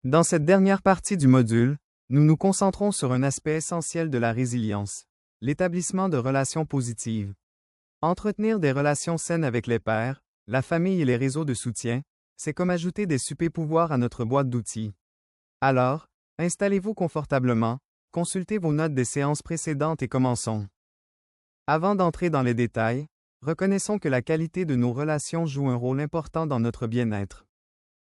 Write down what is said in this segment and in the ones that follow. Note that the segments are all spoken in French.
Dans cette dernière partie du module, nous nous concentrons sur un aspect essentiel de la résilience, l'établissement de relations positives. Entretenir des relations saines avec les pairs, la famille et les réseaux de soutien, c'est comme ajouter des super-pouvoirs à notre boîte d'outils. Alors, installez-vous confortablement, consultez vos notes des séances précédentes et commençons. Avant d'entrer dans les détails, reconnaissons que la qualité de nos relations joue un rôle important dans notre bien-être.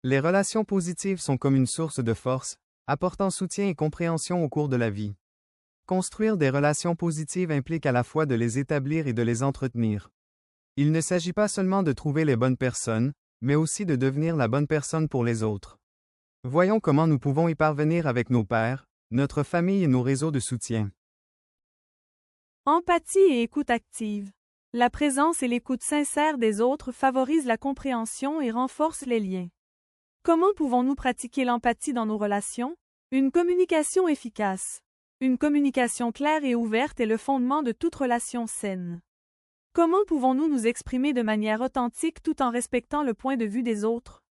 Les relations positives sont comme une source de force, apportant soutien et compréhension au cours de la vie. Construire des relations positives implique à la fois de les établir et de les entretenir. Il ne s'agit pas seulement de trouver les bonnes personnes, mais aussi de devenir la bonne personne pour les autres. Voyons comment nous pouvons y parvenir avec nos pairs, notre famille et nos réseaux de soutien. Empathie et écoute active. La présence et l'écoute sincère des autres favorisent la compréhension et renforcent les liens. Comment pouvons-nous pratiquer l'empathie dans nos relations? Une communication efficace. Une communication claire et ouverte est le fondement de toute relation saine. Comment pouvons-nous nous exprimer de manière authentique tout en respectant le point de vue des autres?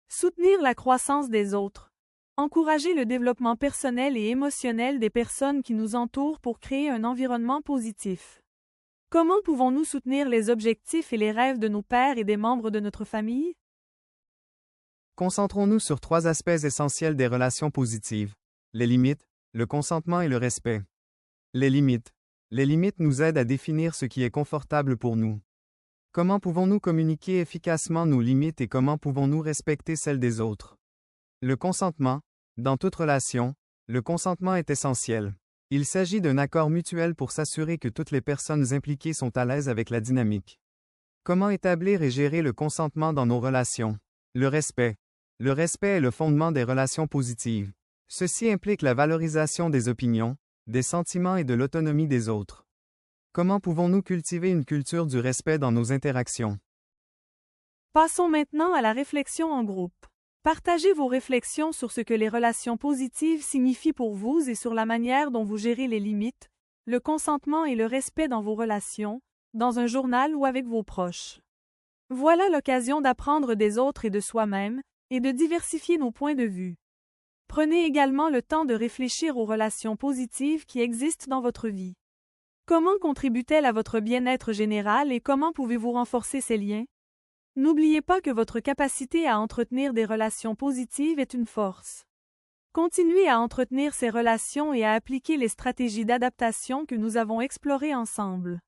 Soutenir la croissance des autres. Encourager le développement personnel et émotionnel des personnes qui nous entourent pour créer un environnement positif. Comment pouvons-nous soutenir les objectifs et les rêves de nos pairs et des membres de notre famille? Concentrons-nous sur 3 aspects essentiels des relations positives: les limites, le consentement et le respect. Les limites. Les limites nous aident à définir ce qui est confortable pour nous. Comment pouvons-nous communiquer efficacement nos limites et comment pouvons-nous respecter celles des autres? Le consentement. Dans toute relation, le consentement est essentiel. Il s'agit d'un accord mutuel pour s'assurer que toutes les personnes impliquées sont à l'aise avec la dynamique. Comment établir et gérer le consentement dans nos relations? Le respect. Le respect est le fondement des relations positives. Ceci implique la valorisation des opinions, des sentiments et de l'autonomie des autres. Comment pouvons-nous cultiver une culture du respect dans nos interactions? Passons maintenant à la réflexion en groupe. Partagez vos réflexions sur ce que les relations positives signifient pour vous et sur la manière dont vous gérez les limites, le consentement et le respect dans vos relations, dans un journal ou avec vos proches. Voilà l'occasion d'apprendre des autres et de soi-même, et de diversifier nos points de vue. Prenez également le temps de réfléchir aux relations positives qui existent dans votre vie. Comment contribuent-elles à votre bien-être général et comment pouvez-vous renforcer ces liens? N'oubliez pas que votre capacité à entretenir des relations positives est une force. Continuez à entretenir ces relations et à appliquer les stratégies d'adaptation que nous avons explorées ensemble.